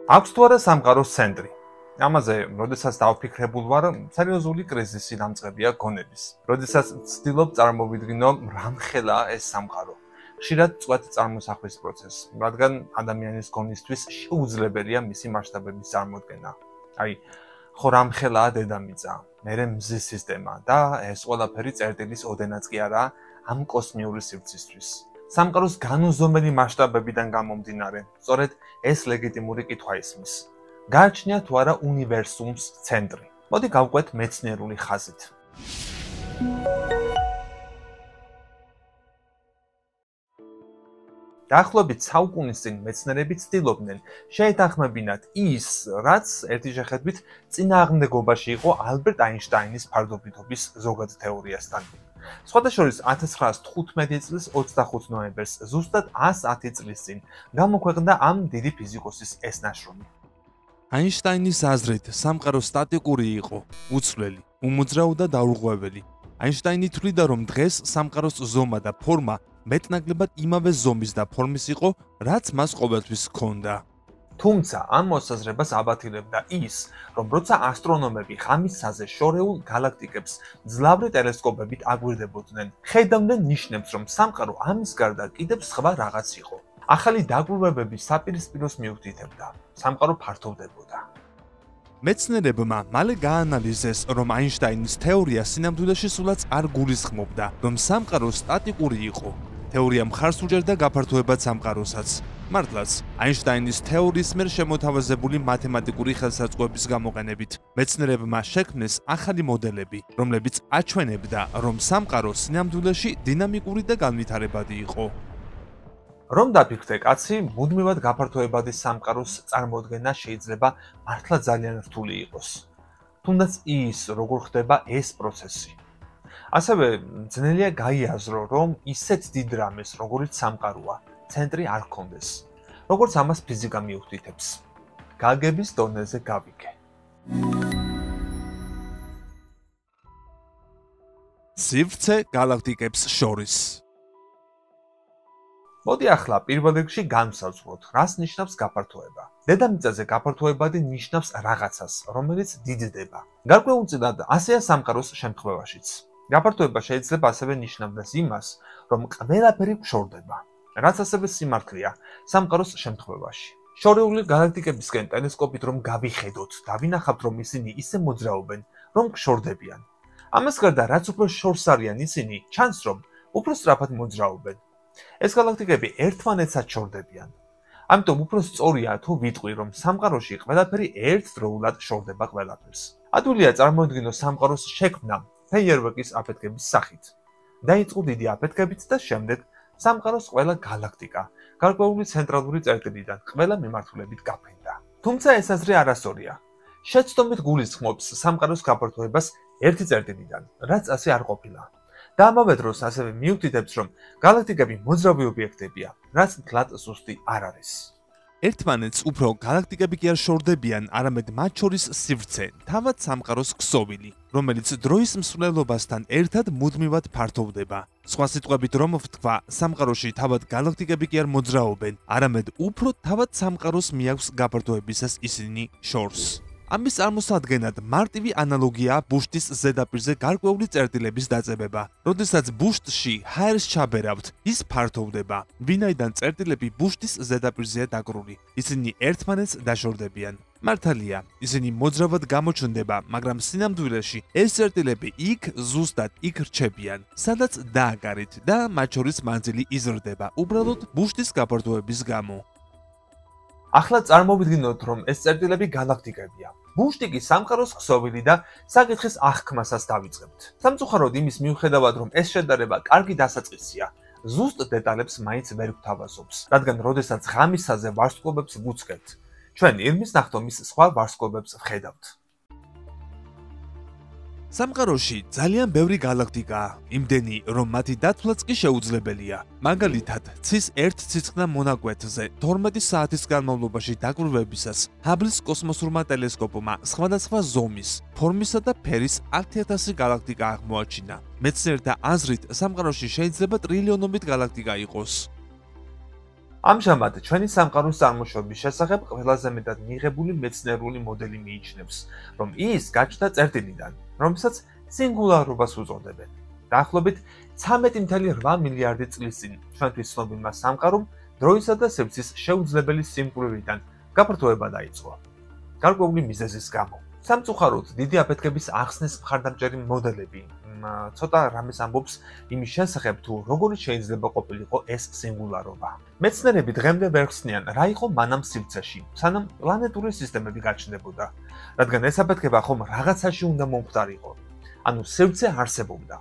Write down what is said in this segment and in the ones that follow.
აქვს თუ არა სამყაროს ცენტრი? ამაზე, როდესაც დავფიქრებულ ვარ, სერიოზული კრიზისი დამწყებია გონების. როდესაც ვცდილობ წარმოვიდგინო, რამხელა ეს სამყარო. ხშირად წვეთ წარმოსახვის პროცესს, რადგან ადამიანის გონისთვის შეუძლებელია მისი მასშტაბების წარმოდგენა. აი, ხო რამხელაა დედამიწა, მერე მზის სისტემა და ეს ყველაფერი წერტილის ოდენაც კი არა ამ კოსმიური სივრცისთვის. სამყაროს განუზომელი მასშტაბებიდან გამომდინარე, სწორედ ეს ლეგიტიმური კითხვა ისმის. გააჩნია თუ არა უნივერსუმს ცენტრი. მოდი გავყვეთ მეცნიერული ხაზით. დაახლოებით საუკუნის წინ მეცნიერები ცდილობდნენ შეეთანხმებინათ ის, რაც ერთი შეხედვით წინააღმდეგობაში იყო ალბერტ აინშტაინის ფარდობითობის ზოგად თეორიასთან. სხვადასხვა 1915 წლის 25 ნოემბერს, ზუსტად 110 წლის წინ, გამოქვეყნდა ამ დიდი ფიზიკოსის ეს ნაშრომი. აინშტაინის აზრით, სამყარო სტატიკური იყო, უცვლელი, უმოძრაო და დაურღვეველი. აინშტაინი თვლიდა, რომ დღეს სამყაროს ზომა და ფორმა მეტნაკლებად იმავე ზომის და ფორმის იყო, რაც მას ყოველთვის ჰქონდა. თუმცა ამ მოსაზრებას აბათილებდა ის, რომ როცა ასტრონომები ღამისაზე შორეულ galaktikებს მძლავრი ტელესკოპებით აგვირდებოდნენ, ხედავდნენ ნიშნებს, რომ სამყარო ამის გარდა კიდევ სხვა რაღაც იყო. ახალი დაკვირვებების საპირისპიროს მიუთითებდა, სამყარო ფართოვდებოდა. მეცნიერებმა მალე გაანალიზეს, რომ აინშტაინის თეორია სინამდვილეში სულაც არ გულისხმობდა, რომ სამყარო სტატიკური იყო. თეორია მხარს უჭერდა გაფართოებად სამყაროსაც. მართლაც, აინშტაინის თეორიის მიერ შემოთავაზებული მათემატიკური ხელსაწყოების გამოყენებით მეცნიერებმა შექმნეს ახალი მოდელები, რომლებიც აჩვენებდა, რომ სამყარო სინამდვილეში დინამიკური და განვითარებადი იყო. რომ დაფიქრდე კაცი, მუდმივად გაფართოებადი სამყაროს წარმოდგენა შეიძლება მართლა ძალიან რთული იყოს. თუნდაც ის, როგორ ხდება ეს პროცესი. ასევე ძნელია გაიაზრო, რომ ისეთ დიდ რამეს, როგორიც სამყაროა, ცენტრი არ ჰქონდეს. როგორც ამას ფიზიკა მიუთითებს. გაგების დონეზე გავიგე. სივრცე galaktikებს შორის. მოდი ახლა პირველ რიგში განვსაზღვროთ, რას ნიშნავს გაფართოება. დედამიწაზე გაფართოებადი ნიშნავს რაღაცას, რომელიც დიდდება. გარკვეულწილად ასეა სამყაროს შემთხვევაშიც. გაფართოება შეიძლება ასევე ნიშნავდეს იმას, რომ ყველაფერი ფშორდება, რაც ასევე სიმართლეა სამყაროს შემთხვევაში. შორეული galaktikებისკენ ტელესკოპით რომ გავიხედოთ, დავინახავთ, რომ ისინი ისე მოძრაობენ, რომ ფშორდებიან. ამას გარდა, რაც უფრო შორს არიან ისინი, ჩანს, რომ უფრო სწრაფად მოძრაობენ. ეს galaktikები ერთმანეთსაც შორდებიან. ამიტომ უფრო სწორია თუ ვიტყვი, რომ სამყაროში ყველაფერი ერთდროულად შორდება ყველაფერს. ადვილია წარმოედგინოს სამყაროს შექმნა ფეიერვერკის აფეთქების სახით. დაიწყო დიდი აფეთქებით და შემდეგ სამყაროს ყველა galaktika გარკვეული ცენტრალური წერტილიდან ყველა მიმართულებით გაფრინდა. თუმცა ეს აზრი არასწორია. შეცდომით გულისხმობს სამყაროს გაფართოებას ერთი წერტილიდან, რაც ასე არ ყოფილა. და ამავე დროს ასევე მიუთითებს, რომ galaktikები მოძრავი ობიექტებია, რაც მთლად ზუსტი არ არის. ერთმანეთს უფრო galaktikები კი არ შორდებიან, არამედ მათ შორის სივრცე, თავად სამყაროს ქსოვილი, რომელიც დროის მსვლელობასთან ერთად მუდმივად ფართოვდება. სხვა სიტყვებით რომ ვთქვა, სამყაროში თავად galaktikები კი არ მოძრაობენ, არამედ უფრო თავად სამყაროს მიაქვს გაფართოებისას ისინი შორს. ამის წარმოსადგენად მარტივი ანალოგიაა ბუშტის ზედაპირზე გარკვეული წერტილების დაწებება. როდესაც ბუშტში ჰაერს ჩაბერავთ, ის ფართოვდება, ვინაიდან წერტილები ბუშტის ზედაპირზეა დაკრული. ისინი ერთმანეთს დაშორდებიან. მართალია, ისინი მოძრავად გამოჩნდება, მაგრამ სინამდვილეში ეს წერტილები იქ ზუსტად იქ რჩებიან, სადაც დააგარით და მათ შორის მანძილი იზრდება, უბრალოდ ბუშტის გაფართოების გამო. ახლა წარმოვიდგინოთ, რომ ეს წერტილები galaktikებია. ბუშტი კი სამყაროს ქსოვილი და საკითხის აღქმასაც დავიწყებთ. სამწუხაროდ იმის მიუხედავად, რომ ეს შედარება კარგი დასაწყისია, ზუსტ დეტალებს მაინც ვერ გვთავაზობს, რადგან როდესაც ღამისაზე ვარსკვლავებს ვუძღებთ, ჩვენ ირმის ნახტომის სხვა ვარსკვლავებს ვხედავთ. სამყაროში ძალიან ბევრი galaktikაა, იმდენი, რომ მათი დათვლაც კი შეუძლებელია. მაგალითად, ცის ერთ ცისკნა მონაკვეთზე 12 საათის განმავლობაში დაკვირვებისას ჰაბლის კოსმოსურმა ტელესკოპმა სხვადასხვა ზომის, ფორმისა და ფერის 10,000 galaktika აღმოაჩინა. მეცნიერთა აზრით, სამყაროში შეიძლება ტრილიონობით galaktika იყოს. ამჟამად ჩვენი სამყაროს წარმოშობის შესახებ ყველაზე მეტად მიღებული მეცნიერული მოდელი მიიჩნევს, რომ ის გაჩნდა წერტილიდან, რომელსაც სინგულარობას უწოდებენ. დაახლოებით 13.8 მილიარდი წლის წინ ჩვენთვის ცნობილმა სამყარომ დროისა და სივრცის შეუძლებელი სიმკვრივიდან გაფართოება დაიწყო. გარკვეული მიზეზის გამო. სამწუხაროდ, დიდი აფეთქების ახსნის მხარდამჭერი მოდელები ცოტა რამეს ამბობს იმის შესახებ, თუ როგორი შეიძლება ყოფილიყო ეს სინგულარობა. მეცნიერები დღემდე ვერ ხსნიან, რა იყო მანამ სივრცეში, სანამ პლანეტური სისტემები გაჩნდებოდა, რადგან ეს აფეთქება ხომ რაღაცაში უნდა მომხდარიყო. ანუ სივრცე არსებობდა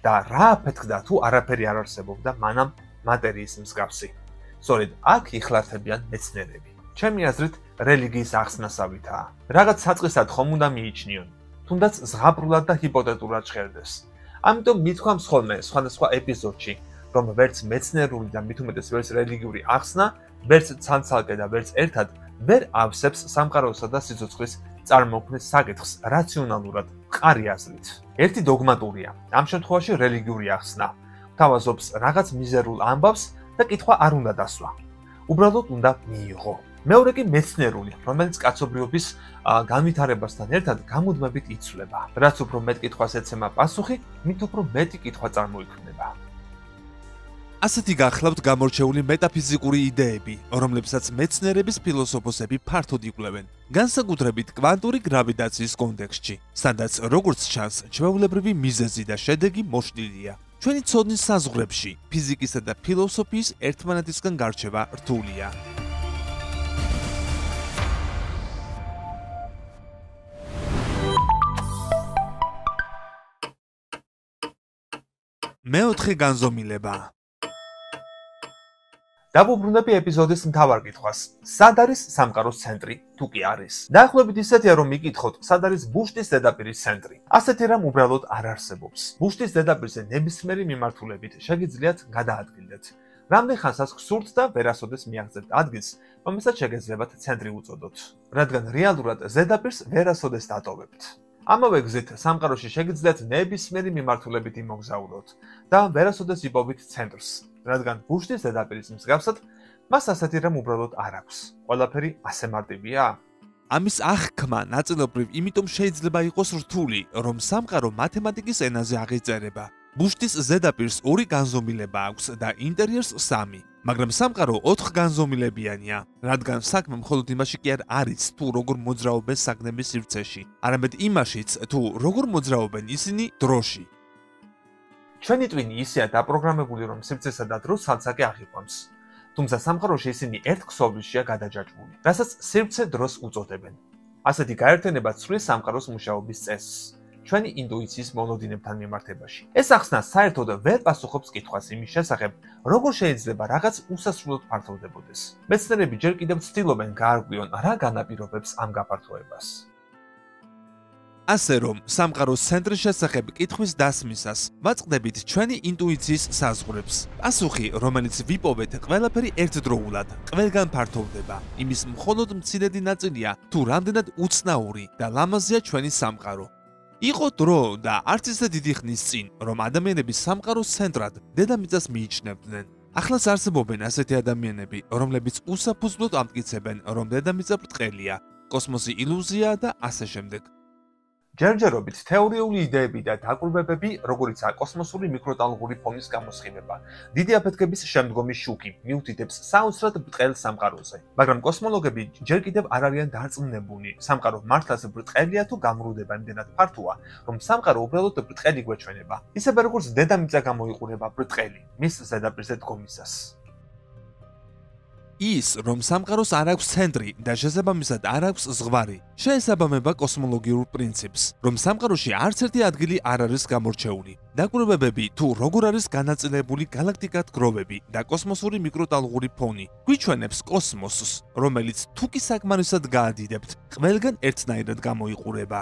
და რა აფეთქდა თუ არაფერი არ არსებობდა მანამ მატერიის მსგავსი. სწორედ აქ იხლართებიან მეცნიერები. ჩემი აზრით, რელიგიის ახსნასავითაა. რაღაც საწყისად ხომ უნდა მიიჩნიონ, თუნდაც ზღაპრულად და ჰიპოთეტურად ჟღერდეს. ამიტომ მithქვამს ხოლმე სხვადასხვა ეპიზოდში, რომ ვერც მეცნიერული და მით უმეტეს ვერც რელიგიური ახსნა, ვერც ცალ-ცალკე და ვერც ერთად ვერ ავსებს სამყაროსა და სიცოცხლის წარმოქმნის საკითხს რაციონალურად, მყარი აზრით. ერთი დოგმატურია, ამ შემთხვევაში რელიგიური ახსნა, გვთავაზობს რაღაც მიზერულ ამბავს და კითხვა არ უნდა დასვა. უბრალოდ უნდა მიიღო. მეორე კი მეცნიერული, რომელიც კაცობრიობის განვითარებასთან ერთად გამუდმებით იცვლება. რაც უფრო მეტ კითხვას ეცემა პასუხი, მით უფრო მეტი კითხვა წარმოიქმნება. ასეთი გახლავთ გამორჩეული მეტაფიზიკური იდეები, რომლებსაც მეცნიერების ფილოსოფოსები ფართოდ იკვლევენ, განსაკუთრებით კვანტური გრავიტაციის კონტექსტში, სადაც როგორც ჩანს, ჩვეულებრივი მიზეზი და შედეგი მოშლილია. ჩვენი ცოდნის საზღვრებში ფიზიკისა და ფილოსოფიის ერთმანეთისგან გარჩევა რთულია. მეოთხე განზომილება. დავუბრუნდები ეპიზოდის მთავარ კითხვას. სად არის სამყაროს ცენტრი, თუ კი არის? დაახლოებით ისეთია, რომ მიკითხოთ, სად არის ბუშტის ზედაპირის ცენტრი. ასეთი რამ უბრალოდ არ არსებობს. ბუშტის ზედაპირზე ნებისმიერი მიმართულებით შეგიძლიათ გადაადგილდეთ. რამდენ ხანსაც გსურთ და ვერასოდეს მიაღწევთ ადგილს, რომელსაც შეგეძლებათ ცენტრი უწოდოთ, რადგან რეალურად ზედაპირს ვერასოდეს დატოვებთ. ამავე გზით სამყაროში შეგიძლიათ ნებისმიერი მიმართულებით იმოგზაუროთ და ვერასოდეს იპოვით ცენტრს, რადგან ბუშტის ზედაპირის მსგავსად მას ასეთი რამ უბრალოდ არ აქვს. ყველაფერი ასე მარტივია? ამის აღქმა ნაწილობრივ იმიტომ შეიძლება იყოს რთული, რომ სამყარო მათემატიკის ენაზე აღიწერება. ბუშტის ზედაპირს 2 განზომილება აქვს და ინტერიერს 3, მაგრამ სამყარო 4 განზომილებიანია, რადგან საქმე მხოლოდ იმაში კი არ არის, თუ როგორ მოძრაობენ საგნები სივრცეში, არამედ იმაშიც, თუ როგორ მოძრაობენ ისინი დროში. ჩვენი ტვინი ისეა დაპროგრამებული, რომ სივრცესა და დროს ცალ-ცალკე აღიქვამს. თუმცა სამყაროში ისინი ერთ ქსოვილშია გადაჯაჭვული, რასაც სივრცე დროს უწოდებენ. ასეთი გაერთიანება ცვლის სამყაროს მუშაობის წესს, ჩვენი ინტუიციის მონოდინებთან მიმართებაში. ეს ახსნა საერთოდ ვერ პასუხობს კითხვას იმის შესახებ, როგორ შეიძლება რაღაც უსასრულოდ ფართოვდებოდეს. მეცნიერები ჯერ კიდევ ცდილობენ გაარკვიონ, რა განაპირობებს ამ გაფართოებას. ასე რომ, სამყაროს ცენტრის შესახებ კითხვის დასმისას ვაწყდებით ჩვენი ინტუიციის საზღვრებს. პასუხი, რომელიც ვიპოვეთ, ყველაფერი ერთდროულად, ყველგან ფართოვდება. იმის მხოლოდ მცირედი ნაწილია, თუ რამდენად უცნაური და ლამაზია ჩვენი სამყარო. იყო დრო და არც ისე დიდი ხნის წინ, რომ ადამიანები სამყაროს ცენტრად დედამიწას მიიჩნევდნენ. ახლაც არსებობენ ასეთი ადამიანები, რომლებიც უსაფუძვლოდ ამტკიცებენ, რომ დედამიწა ბრტყელია, კოსმოსი ილუზიაა და ასე შემდეგ. ჯერჯერობით თეორიული იდეები და დაკვირვებები, როგორიცაა კოსმოსური მიკროტალღური ფონის გამოსხივება, დიდი აფეთქების შემდგომი შუქი, მიუთითებს საოცრად ბრტყელ სამყაროზე. მაგრამ კოსმოლოგები ჯერ კიდევ არ არიან დარწმუნებული, სამყარო მართლაც ბრტყელია თუ გამრუდება იმდენად ფართოა, რომ სამყარო უბრალოდ ბრტყელი გვეჩვენება. ისევე როგორც დედამიწა გამოიყურება ბრტყელი, მის ზედაპირზე დგომისას. ის, რომ სამყაროს არ აქვს ცენტრი და შესაბამისად არ აქვს ზღვარი, შეესაბამება კოსმოლოგიურ პრინციპს, რომ სამყაროში არც ერთი ადგილი არ არის გამორჩეული. დაკვირვებები თუ როგორ არის განაწილებული გალაქტიკათგროვები და კოსმოსური მიკროტალღური ფონი, გვიჩვენებს კოსმოსს, რომელიც თუკი საკმარისად გაადიდებთ, ყველგან ერთნაირად გამოიყურება.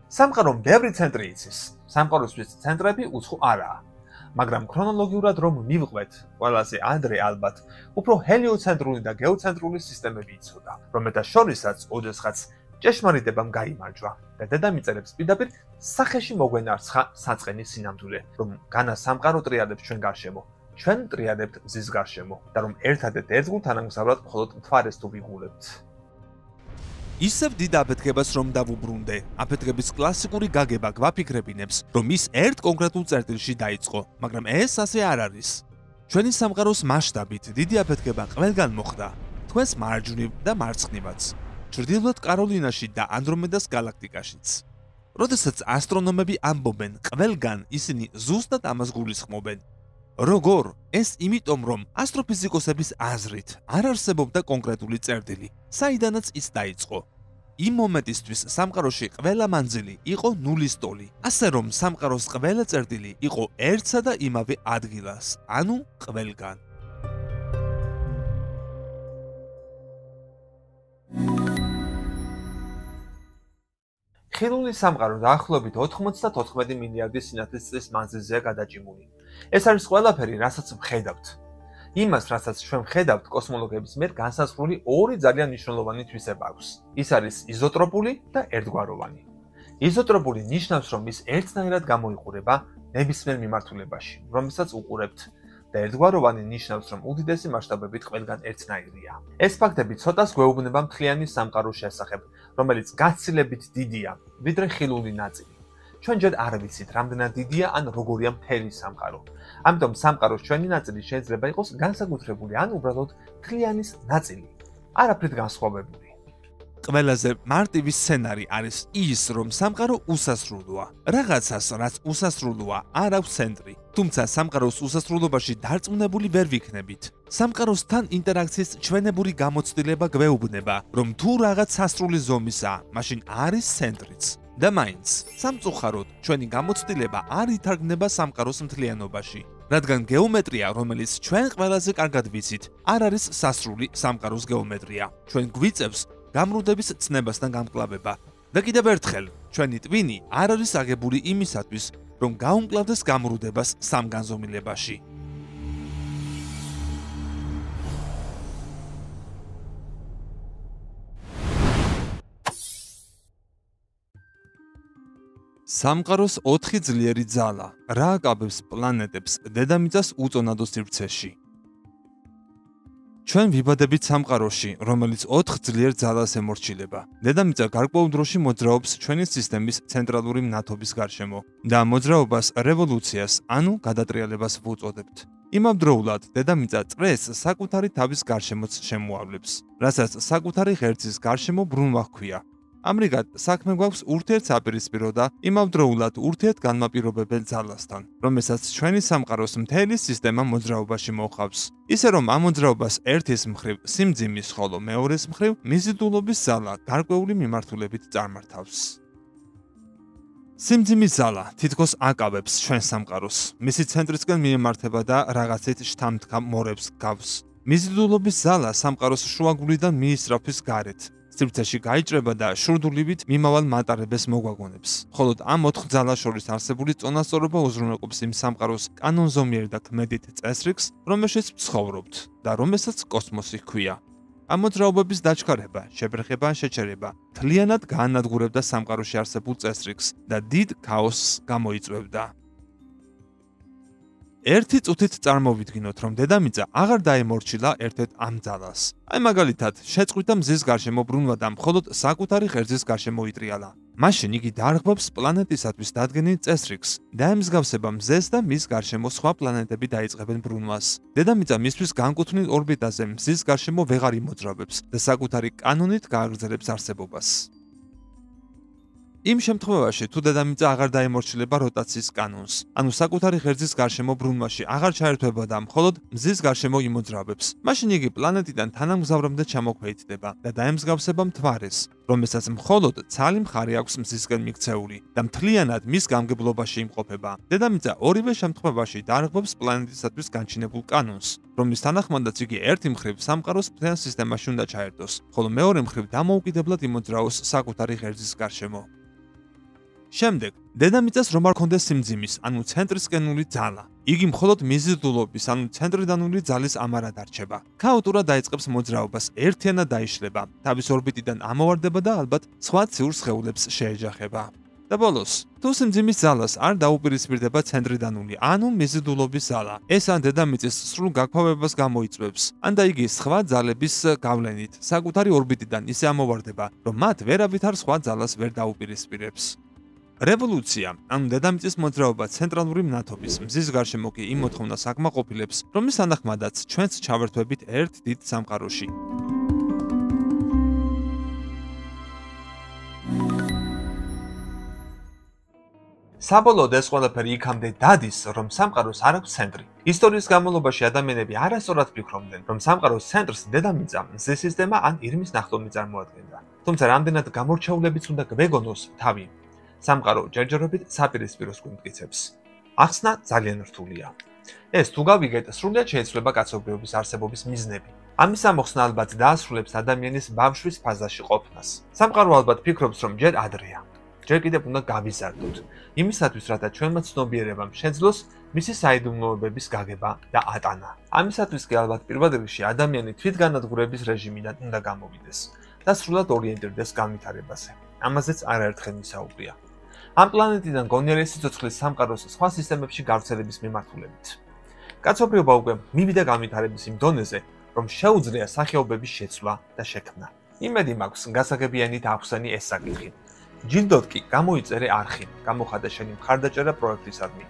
სამყარომ ბევრი ცენტრი იცის. სამყაროსთვის ცენტრები უცხო არაა. მაგრამ ქრონოლოგიურად რომ მივყვეთ, ყველაზე ადრე ალბათ უფრო ჰელიოცენტრული და გეოცენტრული სისტემები იცოდა, რომელთა შორისაც ოდესღაც ჭეშმარიტებამ გაიმარჯვა და დედამიწელებს პირდაპირ სახეში მოგვენარცხა საწყენის სინამდვილე, რომ განა სამყარო ტრიალებს ჩვენ გარშემო, ჩვენ მტრიალებთ მზის გარშემო და რომ ერთადერთ ერთგულთ ანამგზავრად მხოლოდ მთვარეს თუ ვიგულებთ. ისევ დიდ აფეთქებას რომ დავუბრუნდე. აფეთქების კლასიკური გაგება გვაფიქრებინებს, რომ ის ერთ კონკრეტულ წერტილში დაიწყო, მაგრამ ეს ასე არ არის. ჩვენი სამყაროს მასშტაბით დიდი აფეთქება ყველგან მოხდა. თქვენს მარჯვნივ და მარცხნივაც. ჩრდილოეთ კაროლინაში და ანდრომედას გალაქტიკაშიც. როდესაც ასტრონომები ამბობენ ყველგან, ისინი ზუსტად ამას გულისხმობენ. როგორ? ეს იმიტომ, რომ ასტროფიზიკოსების აზრით არ არსებობდა კონკრეტული წერტილი, საიდანაც ის დაიწყო. იმ მომენტისთვის სამყაროში ყველა მანძილი იყო ნულის ტოლი, ასე რომ სამყაროს ყველა წერტილი იყო ერთსა და იმავე ადგილას, ანუ ყველგან. ხილული სამყარო დაახლოებით 94 მილიარდი სინათლის წლის მანძილზეა გადაჭიმული. ეს არის ყველაფერი, რასაც ვხედავთ. იმას, რასაც ჩვენ ვხედავთ, კოსმოლოგების მიერ განსაზღვრული ორი ძალიან მნიშვნელოვანი თვისება აქვს. ის არის იზოტროპული და ერთგვაროვანი. იზოტროპული ნიშნავს, რომ ის ერთნაირად გამოიყურება ნებისმიერ მიმართულებაში, რომელსაც უყურებთ, და ერთგვაროვანი ნიშნავს, რომ უდიდესი მასშტაბებით ყველგან ერთნაირია. ეს ფაქტები ცოტას გვეუბნება მთლიანი სამყაროს შესახებ, რომელიც გაცილებით დიდია, ვიდრე ხილული ნაწილი. ჩვენ ჯერ არ ვიცით, რამდენად დიდია ან როგორია მთელი სამყარო. ამიტომ სამყაროს ჩვენი ნაწილი შეიძლება იყოს განსაკუთრებული ან უბრალოდ მთლიანის ნაწილი, არაფრით განსხვავებული. ყველაზე მარტივი სცენარი არის ის, რომ სამყარო უსასრულოა. რაღაცას, რაც უსასრულოა, არ აქვს ცენტრი. თუმცა სამყაროს უსასრულობაში დარწმუნებული ვერ ვიქნებით. სამყაროსთან ინტერაქციის ჩვენებური გამოცდილება გვეუბნება, რომ თუ რაღაც სასრული ზომისაა, მაშინ არის ცენტრიც. და მაინც, სამწუხაროდ, ჩვენი გამოცდილება არ ითარგმნება სამყაროს მთლიანობაში. რადგან გეომეტრია, რომელიც ჩვენ ყველაზე კარგად ვიცით, არ არის სასრული სამყაროს გეომეტრია. ჩვენ გვიწევს გამრუდების ცნებასთან გამკლავება. და კიდევ ერთხელ, ჩვენი ტვინი არ არის აგებული იმისათვის, რომ გაუმკლავდეს გამრუდებას სამგანზომილებაში. სამყაროს 4 ძლიერი ძალა რა აკაბებს პლანეტებს დედამიწას უწონადო სივრცეში. ჩვენ ვიბადებით სამყაროში, რომელიც 4 ძლიერ ძალას ემორჩილება. დედამიწა გარკვეულ დროში მოძრაობს ჩვენი სისტემის ცენტრალური მნათობის გარშემო და მოძრაობას რევოლუციას, ანუ გადატრიალებას ვუწოდებთ. იმავდროულად, დედამიწა წრეს საკუთარი თავის გარშემოც შემოავლებს, რასაც საკუთარი ღერძის გარშემო ბრუნვა ჰქვია. ამრიგად, საქმე გვაქვს ურთიერთსაპირისპირო და იმავდროულად ურთიერთგანმაპირობებელ ძალასთან, რომელსაც ჩვენი სამყაროს მთელი სისტემა მოძრაობაში მოჰყავს. ისე რომ ამ მოძრაობას ერთის მხრივ სიმძიმის, ხოლო მეორეს მხრივ მიზიდულობის ზალა გარკვეული მიმართულებით წარმართავს. სიმძიმის ზალა თითქოს აკავებს ჩვენ სამყაროს, მისი ცენტრისკენ მიემართება და რაღაცით შთამთქამ მორებს გავს. მიზიდულობის ზალა სამყაროს შუაგულიდან მიისწრაფვის გარეთ. სივრცეში გაიჭრება და შურდულივით მიმავალ მატარებელს მოგვაგონებს. მხოლოდ ამ 4 ძალას შორის არსებული წონასწორობა უზრუნველყოფს იმ სამყაროს კანონზომიერ და ქმედით წესრიგს, რომელშიც ვცხოვრობთ და რომელსაც კოსმოსი ჰქვია. ამ მოძრაობების დაჩქარება, შებრეხება ან შეჩერება მთლიანად გაანადგურებდა სამყაროში არსებულ წესრიგს და დიდ ქაოსს გამოიწვევდა. ერთი წუთით წარმოვიდგინოთ, რომ დედამიწა აღარ დაემორჩილა ერთ-ერთ ამ ძალას. აი მაგალითად, შეწყვიტა მზის გარშემო ბრუნვა და მხოლოდ საკუთარი ღერძის გარშემო იტრიალა. მაშინ იგი დარღვევს პლანეტისათვის დადგენილ წესრიგს და ემსგავსება მზეს და მის გარშემო სხვა პლანეტები დაიწყებენ ბრუნვას. დედამიწა მისთვის განკუთვნილ ორბიტაზე მზის გარშემო ვეღარ იმოძრავებს და საკუთარი კანონით გააგრძელებს არსებობას. იმ შემთხვევაში, თუ დედამიწა აღარ დაემორჩილება როტაციის კანონს, ანუ საკუთარი ღერძის გარშემო ბრუნვაში აღარ ჩაერთვება და მხოლოდ მზის გარშემო იმოძრავებს, მაშინ იგი პლანეტიდან თანამგზავრამდე ჩამოქვეითდება და დაემსგავსება მთვარეს, რომელსაც მხოლოდ ცალი მხარე აქვს მზისკენ მიქცეული და მთლიანად მის გამგებლობაში იმყოფება. დედამიწა ორივე შემთხვევაში დაარღვევს პლანეტისათვის განჩინებულ კანონს, რომლის თანახმადაც იგი ერთი მხრივ სამყაროს მთლიან სისტემაში უნდა ჩაერთოს, ხოლო მეორე მხრივ დამოუკიდებლად იმოძრაოს საკუთარი ღერძის გარშემო. შემდეგ, დედამიწას რომ არ ქონდეს სიმძიმის, ანუ ცენტრისკენული ძალა, იგი მხოლოდ მიზიდულობის, ანუ ცენტრიდანული ძალის ამარად არჩება. ქაოტურად დაიწყებს მოძრაობას, ერთიანად დაიშლება, თავის ორბიტიდან ამოვარდება და ალბათ სხვა ციურ სხეულებს შეეჯახება. და ბოლოს, თუ სიმძიმის ძალას არ დაუპირისპირდება ცენტრიდანული, ანუ მიზიდულობის ძალა, ეს ან დედამიწის სრულ გაქვავებას გამოიწვევს, ან და იგი სხვა ძალების გავლენით საკუთარი ორბიტიდან ისე ამოვარდება, რომ მათ ვერავითარ სხვა ძალას ვერ დაუპირისპირებს. რევოლუცია, ანუ დედამიწის მოძრაობა ცენტრალური მნათობის მზის გარშემო კი იმ მოთხოვნას აკმაყოფილებს, რომლის თანახმადაც ჩვენც ჩავერთვებით ერთ დიდ სამყაროში. საბოლოოდ ეს ყველაფერი იქამდე დადის, რომ სამყაროს არ აქვს ცენტრი. ისტორიის განმავლობაში ადამიანები არასწორად ფიქრობდნენ, რომ სამყაროს ცენტრს დედამიწა, მზის სისტემა ან ირმის ნახტომი წარმოადგენდა. თუმცა რამდენად გამორჩეულებიც უნდა გვეგონოს თავი, სამყარო ჯერჯერობით საპირისპიროს გვიმტკიცებს. ახსნა ძალიან რთულია. ეს თუ გავიგეთ, სრულად შეიძლება კაცობრიობის არსებობის მიზნები. ამის ამოხსნა ალბათ დაასრულებს ადამიანის ბავშვის ფაზაში ყოფნას. სამყარო ალბათ ფიქრობს, რომ ჯერ ადრეა. ჯერ კიდევ უნდა გავიზარდოთ. იმისათვის, რათა ჩვენმა ცნობიერებამ შეძლოს მისი საიდუმლოებების გაგება და ატანა. ამისათვის კი ალბათ პირველ რიგში ადამიანი თვითგანადგურების რეჟიმიდან უნდა გამოვიდეს და სრულად ორიენტირდეს განვითარებაზე. ამაზეც არაერთხელ მისაუბრია. ამ პლანეტიდან გონიერი სიცოცხლის სამყაროს სხვა სისტემებში გავრცელების მიმართულებით. კაცობრიობა უკვე მივიდა განვითარების იმ დონეზე, რომ შეუძლია სახეობების შეცვლა და შექმნა. იმედი მაქვს, გასაგებიანი დაახსენი ეს საკითხი. ჯილდოდ კი გამოიწერე არხი, გამოხატე შენი მხარდაჭერა პროექტისადმი.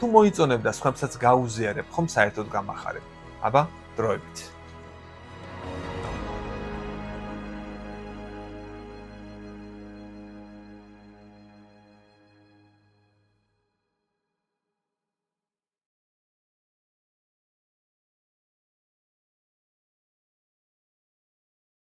თუ მოიწონებ და სხვებსაც გაუზიარებ, ხომ საერთოდ გამახარებ. აბა, დროებით.